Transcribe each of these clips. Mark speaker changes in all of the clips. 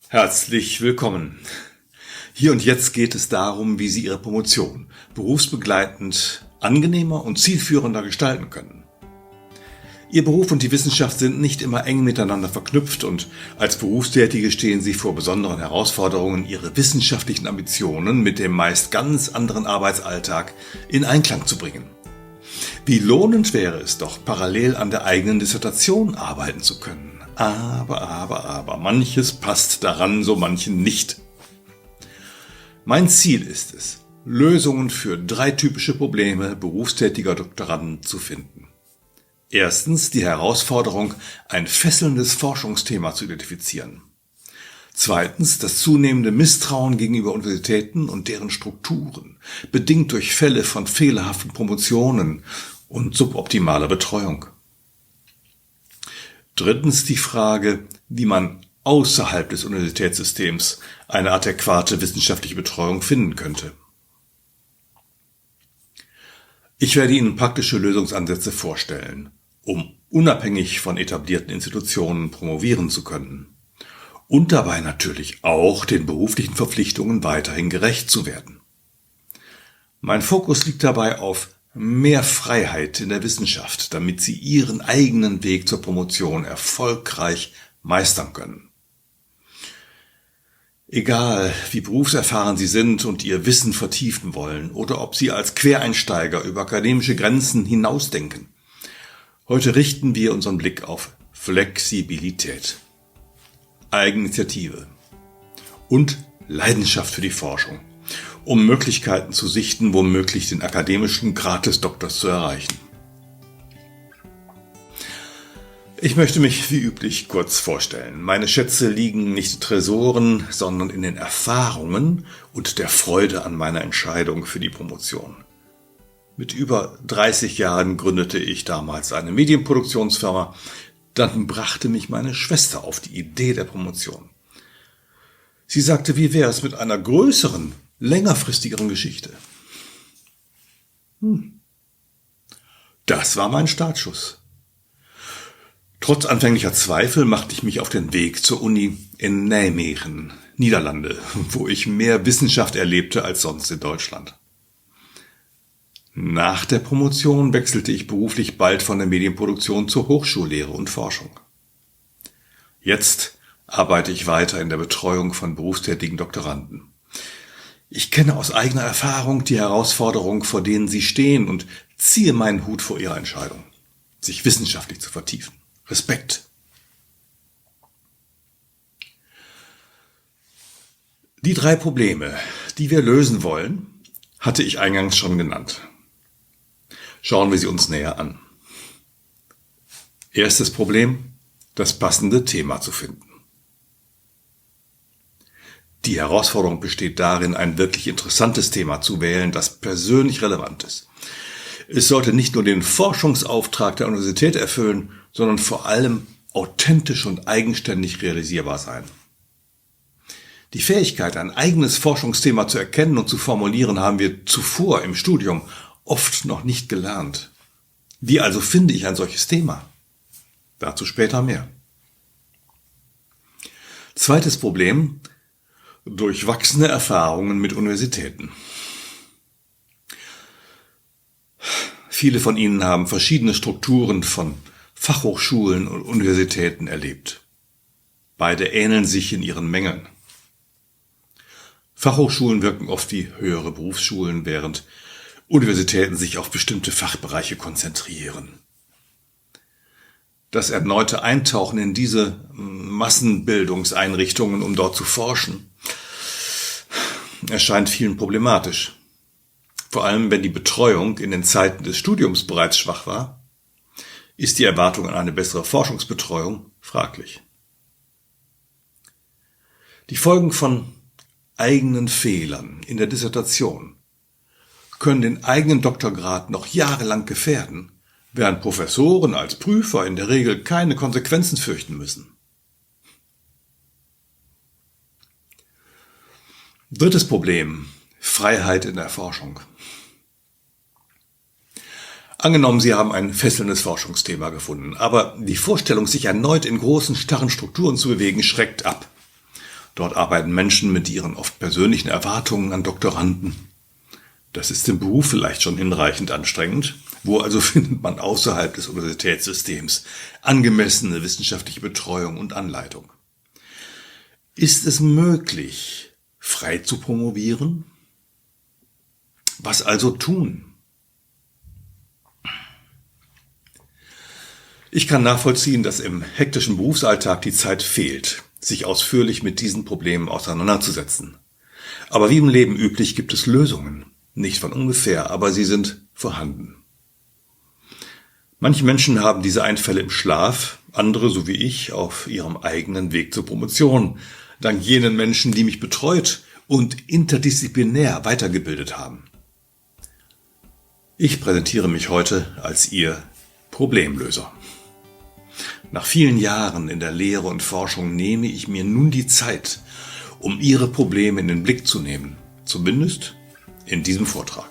Speaker 1: Herzlich willkommen. Hier und jetzt geht es darum, wie Sie Ihre Promotion berufsbegleitend angenehmer und zielführender gestalten können. Ihr Beruf und die Wissenschaft sind nicht immer eng miteinander verknüpft und als Berufstätige stehen Sie vor besonderen Herausforderungen, Ihre wissenschaftlichen Ambitionen mit dem meist ganz anderen Arbeitsalltag in Einklang zu bringen. Wie lohnend wäre es doch, parallel an der eigenen Dissertation arbeiten zu können. Aber, manches passt daran, so manchen nicht. Mein Ziel ist es, Lösungen für 3 typische Probleme berufstätiger Doktoranden zu finden. Erstens die Herausforderung, ein fesselndes Forschungsthema zu identifizieren. Zweitens das zunehmende Misstrauen gegenüber Universitäten und deren Strukturen, bedingt durch Fälle von fehlerhaften Promotionen und suboptimaler Betreuung. Drittens die Frage, wie man außerhalb des Universitätssystems eine adäquate wissenschaftliche Betreuung finden könnte. Ich werde Ihnen praktische Lösungsansätze vorstellen, um unabhängig von etablierten Institutionen promovieren zu können und dabei natürlich auch den beruflichen Verpflichtungen weiterhin gerecht zu werden. Mein Fokus liegt dabei auf mehr Freiheit in der Wissenschaft, damit Sie Ihren eigenen Weg zur Promotion erfolgreich meistern können. Egal, wie berufserfahren Sie sind und Ihr Wissen vertiefen wollen oder ob Sie als Quereinsteiger über akademische Grenzen hinausdenken. Heute richten wir unseren Blick auf Flexibilität, Eigeninitiative und Leidenschaft für die Forschung, um Möglichkeiten zu sichten, womöglich den akademischen Grad des Doktors zu erreichen. Ich möchte mich wie üblich kurz vorstellen. Meine Schätze liegen nicht in Tresoren, sondern in den Erfahrungen und der Freude an meiner Entscheidung für die Promotion. Mit über 30 Jahren gründete ich damals eine Medienproduktionsfirma. Dann brachte mich meine Schwester auf die Idee der Promotion. Sie sagte, wie wäre es mit einer größeren, längerfristigeren Geschichte? Das war mein Startschuss. Trotz anfänglicher Zweifel machte ich mich auf den Weg zur Uni in Nijmegen, Niederlande, wo ich mehr Wissenschaft erlebte als sonst in Deutschland. Nach der Promotion wechselte ich beruflich bald von der Medienproduktion zur Hochschullehre und Forschung. Jetzt arbeite ich weiter in der Betreuung von berufstätigen Doktoranden. Ich kenne aus eigener Erfahrung die Herausforderungen, vor denen sie stehen und ziehe meinen Hut vor ihrer Entscheidung, sich wissenschaftlich zu vertiefen. Respekt. Die 3 Probleme, die wir lösen wollen, hatte ich eingangs schon genannt. Schauen wir sie uns näher an. Erstes Problem, das passende Thema zu finden. Die Herausforderung besteht darin, ein wirklich interessantes Thema zu wählen, das persönlich relevant ist. Es sollte nicht nur den Forschungsauftrag der Universität erfüllen, sondern vor allem authentisch und eigenständig realisierbar sein. Die Fähigkeit, ein eigenes Forschungsthema zu erkennen und zu formulieren, haben wir zuvor im Studium oft noch nicht gelernt. Wie also finde ich ein solches Thema? Dazu später mehr. Zweites Problem: durchwachsene Erfahrungen mit Universitäten. Viele von Ihnen haben verschiedene Strukturen von Fachhochschulen und Universitäten erlebt. Beide ähneln sich in ihren Mängeln. Fachhochschulen wirken oft wie höhere Berufsschulen, während Universitäten sich auf bestimmte Fachbereiche konzentrieren. Das erneute Eintauchen in diese Massenbildungseinrichtungen, um dort zu forschen, erscheint vielen problematisch. Vor allem, wenn die Betreuung in den Zeiten des Studiums bereits schwach war, ist die Erwartung an eine bessere Forschungsbetreuung fraglich. Die Folgen von eigenen Fehlern in der Dissertation können den eigenen Doktorgrad noch jahrelang gefährden, während Professoren als Prüfer in der Regel keine Konsequenzen fürchten müssen. Drittes Problem: Freiheit in der Forschung. Angenommen, Sie haben ein fesselndes Forschungsthema gefunden, aber die Vorstellung, sich erneut in großen, starren Strukturen zu bewegen, schreckt ab. Dort arbeiten Menschen mit ihren oft persönlichen Erwartungen an Doktoranden. Das ist im Beruf vielleicht schon hinreichend anstrengend. Wo also findet man außerhalb des Universitätssystems angemessene wissenschaftliche Betreuung und Anleitung? Ist es möglich, frei zu promovieren? Was also tun? Ich kann nachvollziehen, dass im hektischen Berufsalltag die Zeit fehlt, sich ausführlich mit diesen Problemen auseinanderzusetzen. Aber wie im Leben üblich gibt es Lösungen. Nicht von ungefähr, aber sie sind vorhanden. Manche Menschen haben diese Einfälle im Schlaf, andere, so wie ich, auf ihrem eigenen Weg zur Promotion, dank jenen Menschen, die mich betreut und interdisziplinär weitergebildet haben. Ich präsentiere mich heute als Ihr Problemlöser. Nach vielen Jahren in der Lehre und Forschung nehme ich mir nun die Zeit, um Ihre Probleme in den Blick zu nehmen, zumindest in diesem Vortrag.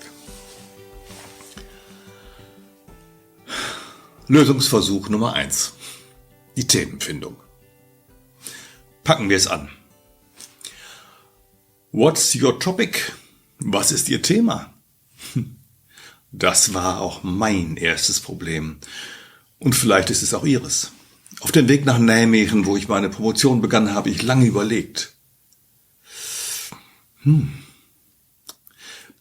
Speaker 1: Lösungsversuch Nummer 1. Die Themenfindung. Packen wir es an. What's your topic? Was ist Ihr Thema? Das war auch mein erstes Problem. Und vielleicht ist es auch Ihres. Auf dem Weg nach Nijmegen, wo ich meine Promotion begann, habe ich lange überlegt.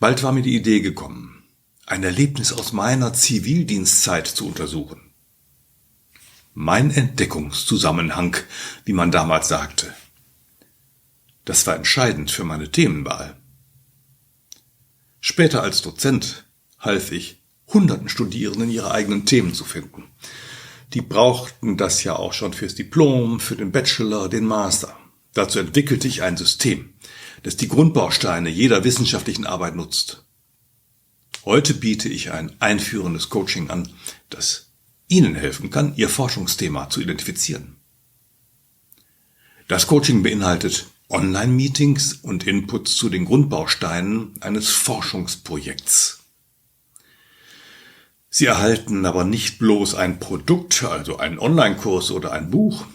Speaker 1: Bald war mir die Idee gekommen, ein Erlebnis aus meiner Zivildienstzeit zu untersuchen. Mein Entdeckungszusammenhang, wie man damals sagte. Das war entscheidend für meine Themenwahl. Später als Dozent half ich hunderten Studierenden, ihre eigenen Themen zu finden. Die brauchten das ja auch schon fürs Diplom, für den Bachelor, den Master. Dazu entwickelte ich ein System, das die Grundbausteine jeder wissenschaftlichen Arbeit nutzt. Heute biete ich ein einführendes Coaching an, das Ihnen helfen kann, Ihr Forschungsthema zu identifizieren. Das Coaching beinhaltet Online-Meetings und Inputs zu den Grundbausteinen eines Forschungsprojekts. Sie erhalten aber nicht bloß ein Produkt, also einen Online-Kurs oder ein Buch,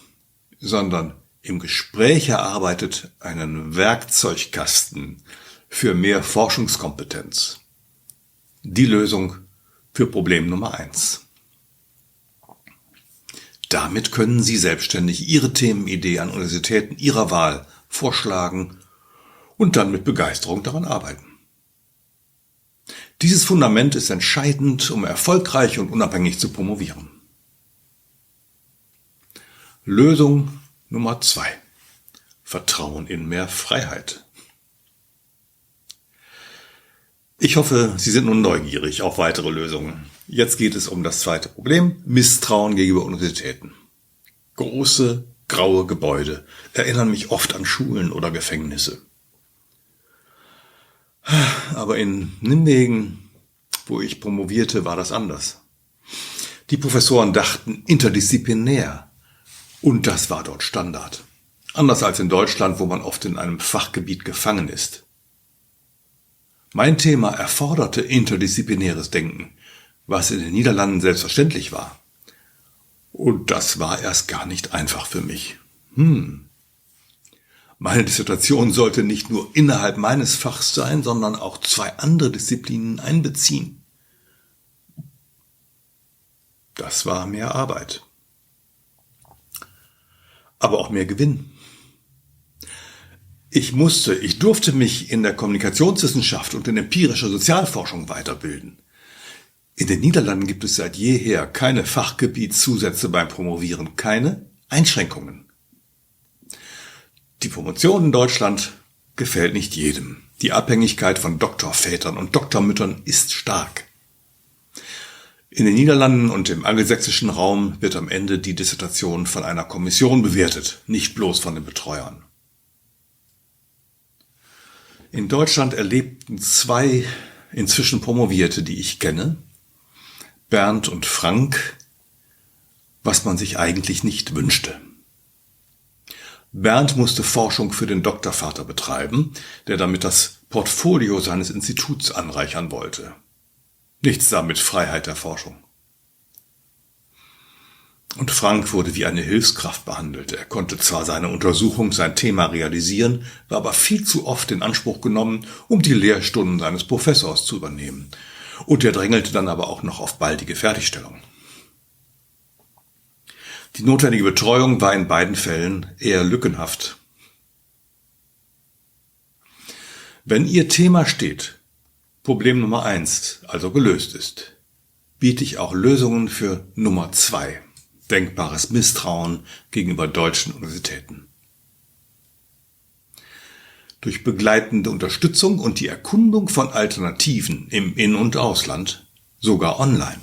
Speaker 1: sondern im Gespräch erarbeitet einen Werkzeugkasten für mehr Forschungskompetenz. Die Lösung für Problem Nummer 1. Damit können Sie selbstständig Ihre Themenidee an Universitäten Ihrer Wahl vorschlagen und dann mit Begeisterung daran arbeiten. Dieses Fundament ist entscheidend, um erfolgreich und unabhängig zu promovieren. Lösung Nummer 2. Vertrauen in mehr Freiheit. Ich hoffe, Sie sind nun neugierig auf weitere Lösungen. Jetzt geht es um das zweite Problem, Misstrauen gegenüber Universitäten. Große, graue Gebäude erinnern mich oft an Schulen oder Gefängnisse. Aber in Nijmegen, wo ich promovierte, war das anders. Die Professoren dachten interdisziplinär und das war dort Standard. Anders als in Deutschland, wo man oft in einem Fachgebiet gefangen ist. Mein Thema erforderte interdisziplinäres Denken, was in den Niederlanden selbstverständlich war. Und das war erst gar nicht einfach für mich. Meine Dissertation sollte nicht nur innerhalb meines Fachs sein, sondern auch 2 andere Disziplinen einbeziehen. Das war mehr Arbeit. Aber auch mehr Gewinn. Ich durfte mich in der Kommunikationswissenschaft und in empirischer Sozialforschung weiterbilden. In den Niederlanden gibt es seit jeher keine Fachgebietszusätze beim Promovieren, keine Einschränkungen. Die Promotion in Deutschland gefällt nicht jedem. Die Abhängigkeit von Doktorvätern und Doktormüttern ist stark. In den Niederlanden und im angelsächsischen Raum wird am Ende die Dissertation von einer Kommission bewertet, nicht bloß von den Betreuern. In Deutschland erlebten 2 inzwischen Promovierte, die ich kenne, Bernd und Frank, was man sich eigentlich nicht wünschte. Bernd musste Forschung für den Doktorvater betreiben, der damit das Portfolio seines Instituts anreichern wollte. Nichts da mit Freiheit der Forschung. Und Frank wurde wie eine Hilfskraft behandelt. Er konnte zwar seine Untersuchung, sein Thema realisieren, war aber viel zu oft in Anspruch genommen, um die Lehrstunden seines Professors zu übernehmen. Und er drängelte dann aber auch noch auf baldige Fertigstellung. Die notwendige Betreuung war in beiden Fällen eher lückenhaft. Wenn Ihr Thema steht, Problem Nummer 1, also gelöst ist, biete ich auch Lösungen für Nummer 2, denkbares Misstrauen gegenüber deutschen Universitäten. Durch begleitende Unterstützung und die Erkundung von Alternativen im In- und Ausland, sogar online.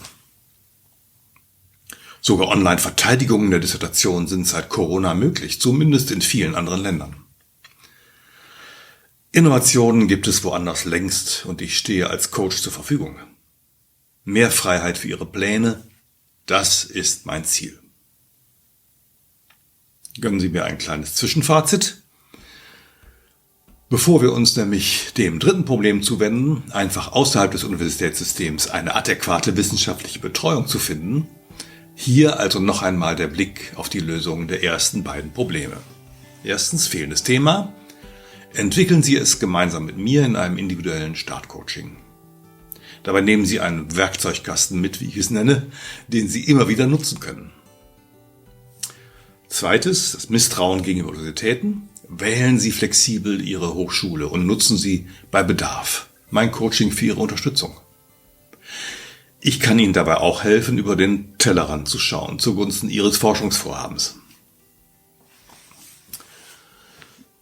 Speaker 1: Sogar Online-Verteidigungen der Dissertation sind seit Corona möglich, zumindest in vielen anderen Ländern. Innovationen gibt es woanders längst und ich stehe als Coach zur Verfügung. Mehr Freiheit für Ihre Pläne, das ist mein Ziel. Gönnen Sie mir ein kleines Zwischenfazit. Bevor wir uns nämlich dem dritten Problem zuwenden, einfach außerhalb des Universitätssystems eine adäquate wissenschaftliche Betreuung zu finden, hier also noch einmal der Blick auf die Lösung der ersten beiden Probleme. Erstens, fehlendes Thema. Entwickeln Sie es gemeinsam mit mir in einem individuellen Startcoaching. Dabei nehmen Sie einen Werkzeugkasten mit, wie ich es nenne, den Sie immer wieder nutzen können. Zweites, das Misstrauen gegenüber Universitäten. Wählen Sie flexibel Ihre Hochschule und nutzen Sie bei Bedarf mein Coaching für Ihre Unterstützung. Ich kann Ihnen dabei auch helfen, über den Tellerrand zu schauen, zugunsten Ihres Forschungsvorhabens.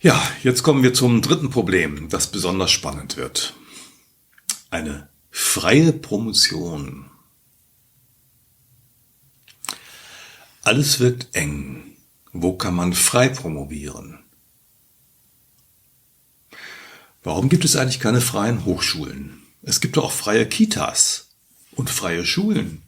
Speaker 1: Ja, jetzt kommen wir zum dritten Problem, das besonders spannend wird. Eine freie Promotion. Alles wirkt eng. Wo kann man frei promovieren? Warum gibt es eigentlich keine freien Hochschulen? Es gibt doch auch freie Kitas und freie Schulen.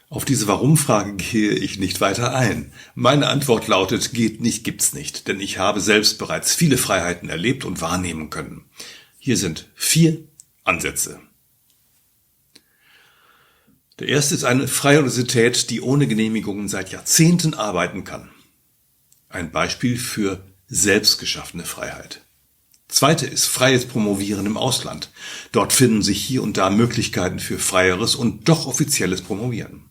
Speaker 1: Auf diese Warum-Frage gehe ich nicht weiter ein. Meine Antwort lautet, geht nicht, gibt's nicht, denn ich habe selbst bereits viele Freiheiten erlebt und wahrnehmen können. Hier sind 4 Ansätze. Der erste ist eine freie Universität, die ohne Genehmigungen seit Jahrzehnten arbeiten kann. Ein Beispiel für selbstgeschaffene Freiheit. Zweite ist freies Promovieren im Ausland. Dort finden sich hier und da Möglichkeiten für freieres und doch offizielles Promovieren.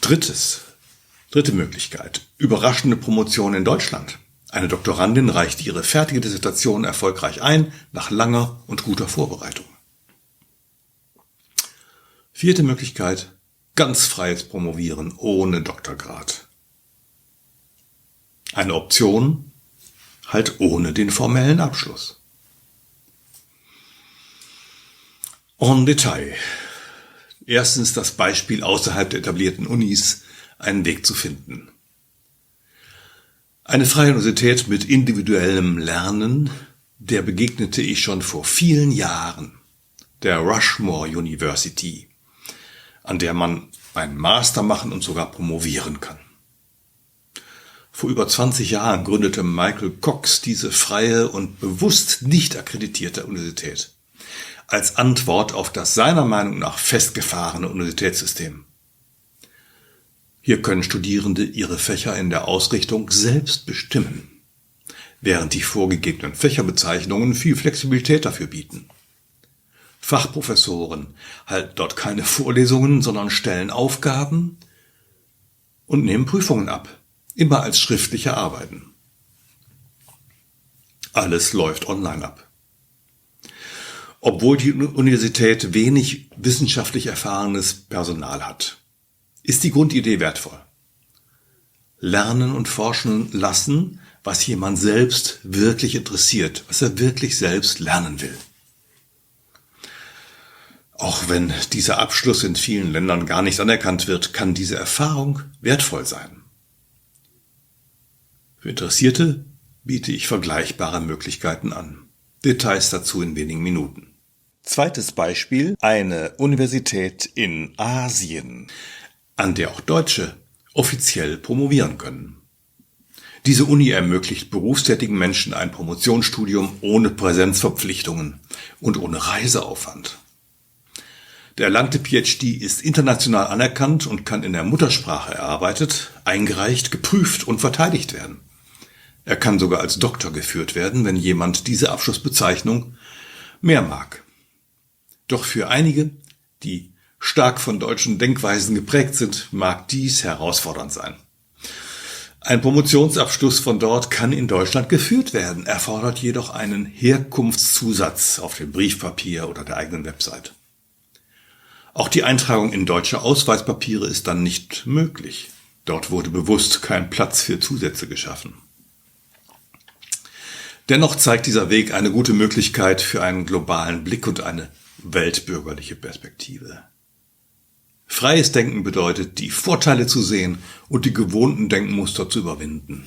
Speaker 1: Dritte Möglichkeit, überraschende Promotion in Deutschland. Eine Doktorandin reicht ihre fertige Dissertation erfolgreich ein, nach langer und guter Vorbereitung. Vierte Möglichkeit, ganz freies Promovieren ohne Doktorgrad. Eine Option, halt ohne den formellen Abschluss. En Detail. Erstens das Beispiel außerhalb der etablierten Unis, einen Weg zu finden. Eine freie Universität mit individuellem Lernen, der begegnete ich schon vor vielen Jahren. Der Rushmore University, an der man einen Master machen und sogar promovieren kann. Vor über 20 Jahren gründete Michael Cox diese freie und bewusst nicht akkreditierte Universität als Antwort auf das seiner Meinung nach festgefahrene Universitätssystem. Hier können Studierende ihre Fächer in der Ausrichtung selbst bestimmen, während die vorgegebenen Fächerbezeichnungen viel Flexibilität dafür bieten. Fachprofessoren halten dort keine Vorlesungen, sondern stellen Aufgaben und nehmen Prüfungen ab, immer als schriftliche Arbeiten. Alles läuft online ab. Obwohl die Universität wenig wissenschaftlich erfahrenes Personal hat, ist die Grundidee wertvoll. Lernen und forschen lassen, was jemand selbst wirklich interessiert, was er wirklich selbst lernen will. Auch wenn dieser Abschluss in vielen Ländern gar nicht anerkannt wird, kann diese Erfahrung wertvoll sein. Für Interessierte biete ich vergleichbare Möglichkeiten an. Details dazu in wenigen Minuten. Zweites Beispiel, eine Universität in Asien, an der auch Deutsche offiziell promovieren können. Diese Uni ermöglicht berufstätigen Menschen ein Promotionsstudium ohne Präsenzverpflichtungen und ohne Reiseaufwand. Der erlangte PhD ist international anerkannt und kann in der Muttersprache erarbeitet, eingereicht, geprüft und verteidigt werden. Er kann sogar als Doktor geführt werden, wenn jemand diese Abschlussbezeichnung mehr mag. Doch für einige, die stark von deutschen Denkweisen geprägt sind, mag dies herausfordernd sein. Ein Promotionsabschluss von dort kann in Deutschland geführt werden, erfordert jedoch einen Herkunftszusatz auf dem Briefpapier oder der eigenen Website. Auch die Eintragung in deutsche Ausweispapiere ist dann nicht möglich. Dort wurde bewusst kein Platz für Zusätze geschaffen. Dennoch zeigt dieser Weg eine gute Möglichkeit für einen globalen Blick und eine weltbürgerliche Perspektive. Freies Denken bedeutet, die Vorteile zu sehen und die gewohnten Denkmuster zu überwinden.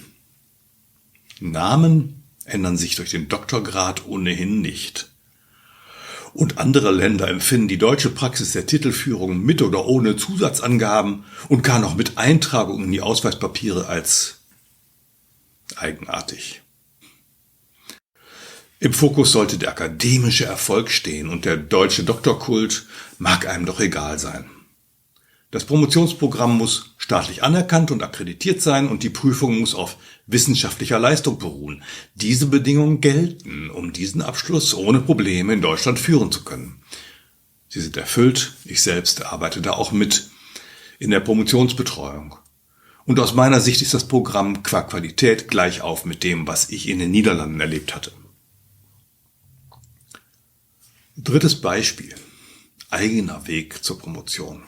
Speaker 1: Namen ändern sich durch den Doktorgrad ohnehin nicht. Und andere Länder empfinden die deutsche Praxis der Titelführung mit oder ohne Zusatzangaben und gar noch mit Eintragung in die Ausweispapiere als eigenartig. Im Fokus sollte der akademische Erfolg stehen und der deutsche Doktorkult mag einem doch egal sein. Das Promotionsprogramm muss staatlich anerkannt und akkreditiert sein und die Prüfung muss auf wissenschaftlicher Leistung beruhen. Diese Bedingungen gelten, um diesen Abschluss ohne Probleme in Deutschland führen zu können. Sie sind erfüllt, ich selbst arbeite da auch mit in der Promotionsbetreuung. Und aus meiner Sicht ist das Programm qua Qualität gleich auf mit dem, was ich in den Niederlanden erlebt hatte. Drittes Beispiel. Eigener Weg zur Promotion.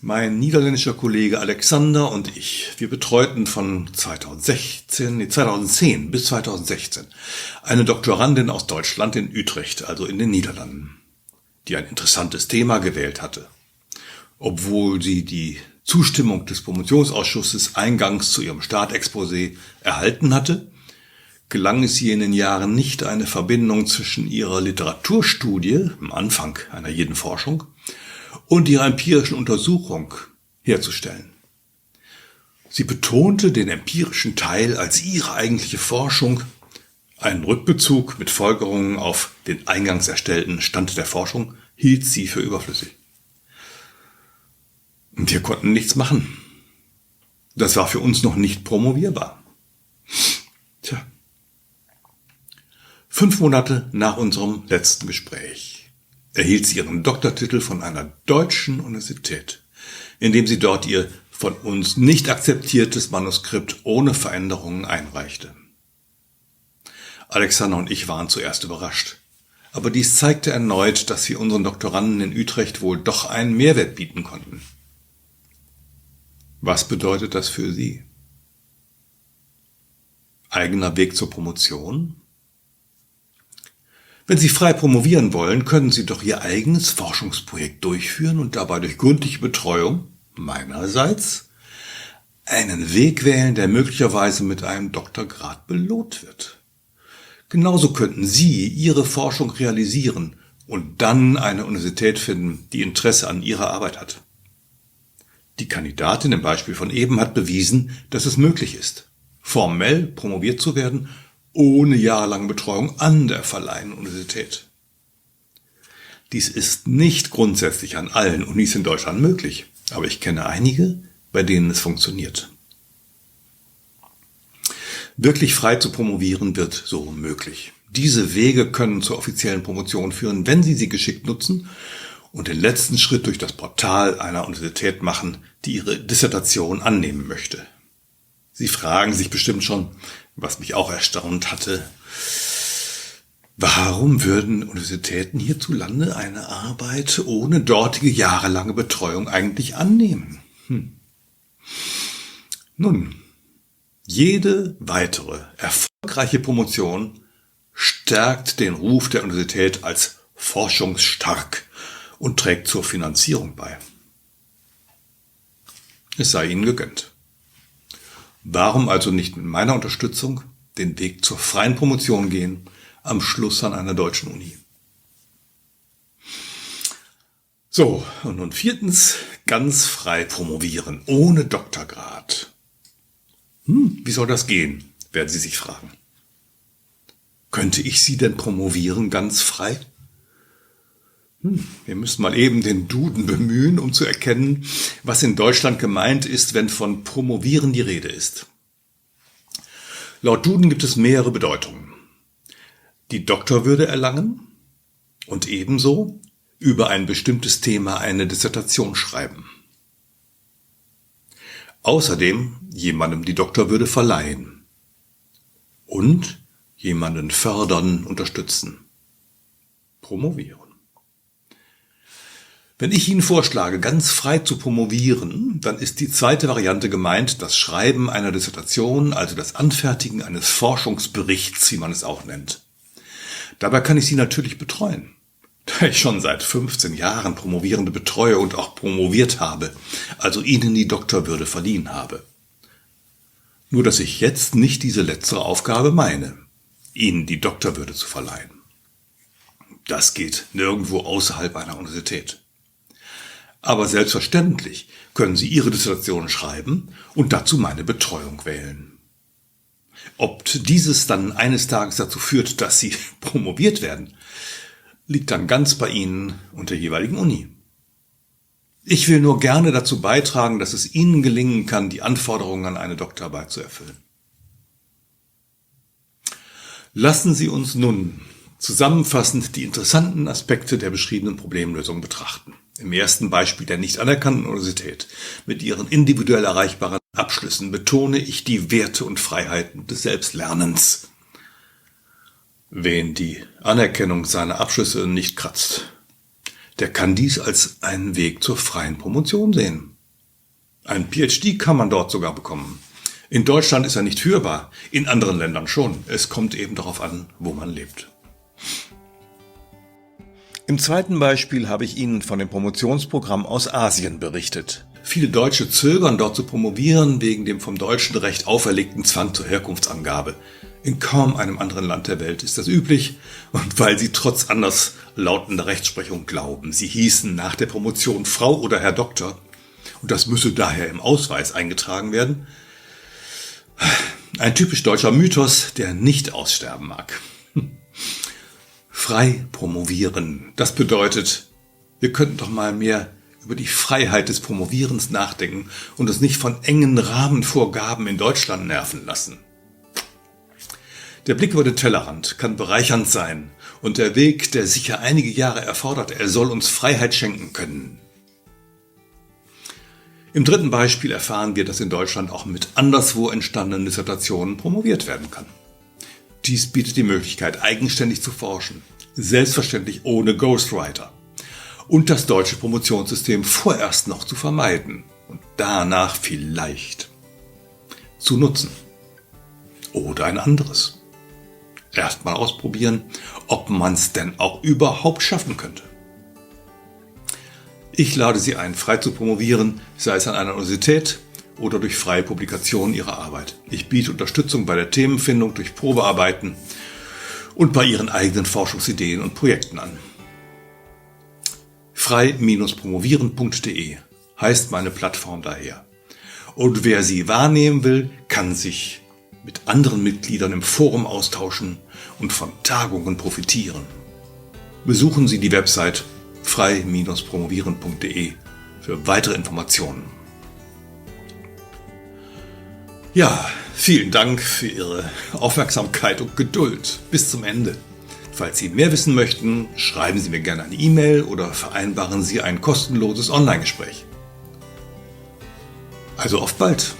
Speaker 1: Mein niederländischer Kollege Alexander und ich, wir betreuten von 2010 bis 2016 eine Doktorandin aus Deutschland in Utrecht, also in den Niederlanden, die ein interessantes Thema gewählt hatte. Obwohl sie die Zustimmung des Promotionsausschusses eingangs zu ihrem Startexposé erhalten hatte, gelang es ihr in den Jahren nicht, eine Verbindung zwischen ihrer Literaturstudie, am Anfang einer jeden Forschung, und ihrer empirischen Untersuchung herzustellen. Sie betonte den empirischen Teil als ihre eigentliche Forschung. Einen Rückbezug mit Folgerungen auf den eingangs erstellten Stand der Forschung hielt sie für überflüssig. Und wir konnten nichts machen. Das war für uns noch nicht promovierbar. Tja. 5 Monate nach unserem letzten Gespräch erhielt sie ihren Doktortitel von einer deutschen Universität, indem sie dort ihr von uns nicht akzeptiertes Manuskript ohne Veränderungen einreichte. Alexander und ich waren zuerst überrascht, aber dies zeigte erneut, dass wir unseren Doktoranden in Utrecht wohl doch einen Mehrwert bieten konnten. Was bedeutet das für Sie? Eigener Weg zur Promotion? Wenn Sie frei promovieren wollen, können Sie doch Ihr eigenes Forschungsprojekt durchführen und dabei durch gründliche Betreuung meinerseits einen Weg wählen, der möglicherweise mit einem Doktorgrad belohnt wird. Genauso könnten Sie Ihre Forschung realisieren und dann eine Universität finden, die Interesse an Ihrer Arbeit hat. Die Kandidatin im Beispiel von eben hat bewiesen, dass es möglich ist, formell promoviert zu werden, ohne jahrelange Betreuung an der verleihenden Universität. Dies ist nicht grundsätzlich an allen Unis in Deutschland möglich, aber ich kenne einige, bei denen es funktioniert. Wirklich frei zu promovieren wird so möglich. Diese Wege können zur offiziellen Promotion führen, wenn Sie sie geschickt nutzen und den letzten Schritt durch das Portal einer Universität machen, die Ihre Dissertation annehmen möchte. Sie fragen sich bestimmt schon, was mich auch erstaunt hatte, warum würden Universitäten hierzulande eine Arbeit ohne dortige jahrelange Betreuung eigentlich annehmen? Nun, jede weitere erfolgreiche Promotion stärkt den Ruf der Universität als forschungsstark und trägt zur Finanzierung bei. Es sei Ihnen gegönnt. Warum also nicht mit meiner Unterstützung den Weg zur freien Promotion gehen, am Schluss an einer deutschen Uni? So, und nun 4. ganz frei promovieren, ohne Doktorgrad. Wie soll das gehen, werden Sie sich fragen. Könnte ich Sie denn promovieren ganz frei? Wir müssen mal eben den Duden bemühen, um zu erkennen, was in Deutschland gemeint ist, wenn von Promovieren die Rede ist. Laut Duden gibt es mehrere Bedeutungen. Die Doktorwürde erlangen und ebenso über ein bestimmtes Thema eine Dissertation schreiben. Außerdem jemandem die Doktorwürde verleihen und jemanden fördern, unterstützen. Promovieren. Wenn ich Ihnen vorschlage, ganz frei zu promovieren, dann ist die zweite Variante gemeint, das Schreiben einer Dissertation, also das Anfertigen eines Forschungsberichts, wie man es auch nennt. Dabei kann ich Sie natürlich betreuen, da ich schon seit 15 Jahren Promovierende betreue und auch promoviert habe, also Ihnen die Doktorwürde verliehen habe. Nur dass ich jetzt nicht diese letztere Aufgabe meine, Ihnen die Doktorwürde zu verleihen. Das geht nirgendwo außerhalb einer Universität. Aber selbstverständlich können Sie Ihre Dissertation schreiben und dazu meine Betreuung wählen. Ob dieses dann eines Tages dazu führt, dass Sie promoviert werden, liegt dann ganz bei Ihnen und der jeweiligen Uni. Ich will nur gerne dazu beitragen, dass es Ihnen gelingen kann, die Anforderungen an eine Doktorarbeit zu erfüllen. Lassen Sie uns nun zusammenfassend die interessanten Aspekte der beschriebenen Problemlösung betrachten. Im ersten Beispiel der nicht anerkannten Universität mit ihren individuell erreichbaren Abschlüssen betone ich die Werte und Freiheiten des Selbstlernens. Wen die Anerkennung seiner Abschlüsse nicht kratzt, der kann dies als einen Weg zur freien Promotion sehen. Ein PhD kann man dort sogar bekommen. In Deutschland ist er nicht führbar, in anderen Ländern schon. Es kommt eben darauf an, wo man lebt. Im zweiten Beispiel habe ich Ihnen von dem Promotionsprogramm aus Asien berichtet. Viele Deutsche zögern, dort zu promovieren, wegen dem vom deutschen Recht auferlegten Zwang zur Herkunftsangabe. In kaum einem anderen Land der Welt ist das üblich und weil sie trotz anders lautender Rechtsprechung glauben, sie hießen nach der Promotion Frau oder Herr Doktor und das müsse daher im Ausweis eingetragen werden. Ein typisch deutscher Mythos, der nicht aussterben mag. Frei promovieren. Das bedeutet, wir könnten doch mal mehr über die Freiheit des Promovierens nachdenken und uns nicht von engen Rahmenvorgaben in Deutschland nerven lassen. Der Blick über den Tellerrand kann bereichernd sein und der Weg, der sicher einige Jahre erfordert, er soll uns Freiheit schenken können. Im dritten Beispiel erfahren wir, dass in Deutschland auch mit anderswo entstandenen Dissertationen promoviert werden kann. Dies bietet die Möglichkeit, eigenständig zu forschen, selbstverständlich ohne Ghostwriter. Und das deutsche Promotionssystem vorerst noch zu vermeiden und danach vielleicht zu nutzen. Oder ein anderes. Erst mal ausprobieren, ob man es denn auch überhaupt schaffen könnte. Ich lade Sie ein, frei zu promovieren, sei es an einer Universität oder durch freie Publikationen Ihrer Arbeit. Ich biete Unterstützung bei der Themenfindung durch Probearbeiten und bei Ihren eigenen Forschungsideen und Projekten an. frei-promovieren.de heißt meine Plattform daher. Und wer sie wahrnehmen will, kann sich mit anderen Mitgliedern im Forum austauschen und von Tagungen profitieren. Besuchen Sie die Website frei-promovieren.de für weitere Informationen. Ja, vielen Dank für Ihre Aufmerksamkeit und Geduld bis zum Ende. Falls Sie mehr wissen möchten, schreiben Sie mir gerne eine E-Mail oder vereinbaren Sie ein kostenloses Online-Gespräch. Also auf bald.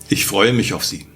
Speaker 1: Ich freue mich auf Sie.